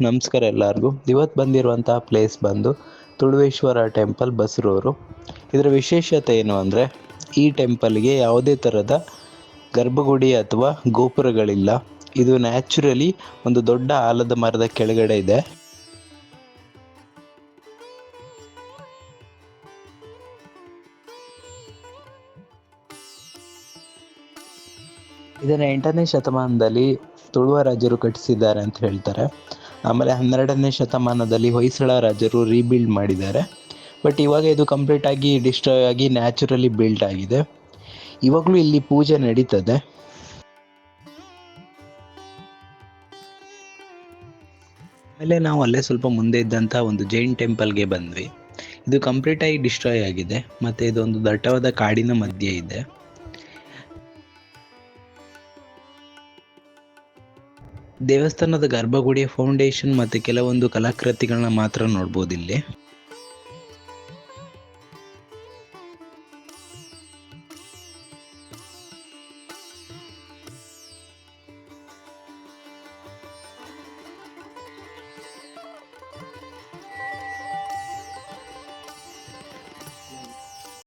ನಮಸ್ಕಾರ ಎಲ್ಲರಿಗೂ. ಇವತ್ತು ಬಂದಿರುವಂತಹ ಪ್ಲೇಸ್ ಬಂದು ತುಳುವೇಶ್ವರ ಟೆಂಪಲ್ ಬಸರೂರು. ಇದರ ವಿಶೇಷತೆ ಏನು ಅಂದರೆ, ಈ ಟೆಂಪಲ್ಗೆ ಯಾವುದೇ ಥರದ ಗರ್ಭಗುಡಿ ಅಥವಾ ಗೋಪುರಗಳಿಲ್ಲ. ಇದು ನ್ಯಾಚುರಲಿ ಒಂದು ದೊಡ್ಡ ಆಲದ ಮರದ ಕೆಳಗಡೆ ಇದೆ. ಇದನ್ನು 8ನೇ ಶತಮಾನದಲ್ಲಿ ತುಳುವ ರಾಜರು ಕಟ್ಟಿಸಿದ್ದಾರೆ ಅಂತ ಹೇಳ್ತಾರೆ. ಆಮೇಲೆ 12ನೇ ಶತಮಾನದಲ್ಲಿ ಹೊಯ್ಸಳ ರಾಜರು ರೀಬಿಲ್ಡ್ ಮಾಡಿದ್ದಾರೆ. ಬಟ್ ಇವಾಗ ಇದು ಕಂಪ್ಲೀಟಾಗಿ ಡಿಸ್ಟ್ರಾಯ್ ಆಗಿ ನ್ಯಾಚುರಲಿ ಬಿಲ್ಡ್ ಆಗಿದೆ. ಇವಾಗಲೂ ಇಲ್ಲಿ ಪೂಜೆ ನಡೀತದೆ. ಆಮೇಲೆ ನಾವು ಅಲ್ಲೇ ಸ್ವಲ್ಪ ಮುಂದೆ ಇದ್ದಂಥ ಒಂದು ಜೈನ್ ಟೆಂಪಲ್ಗೆ ಬಂದ್ವಿ. ಇದು ಕಂಪ್ಲೀಟಾಗಿ ಡಿಸ್ಟ್ರಾಯ್ ಆಗಿದೆ ಮತ್ತು ಇದೊಂದು ದಟ್ಟವಾದ ಕಾಡಿನ ಮಧ್ಯೆ ಇದೆ. ದೇವಸ್ಥಾನದ ಗರ್ಭಗುಡಿಯ ಫೌಂಡೇಶನ್ ಮತ್ತು ಕೆಲವೊಂದು ಕಲಾಕೃತಿಗಳನ್ನ ಮಾತ್ರ ನೋಡ್ಬೋದು ಇಲ್ಲಿ.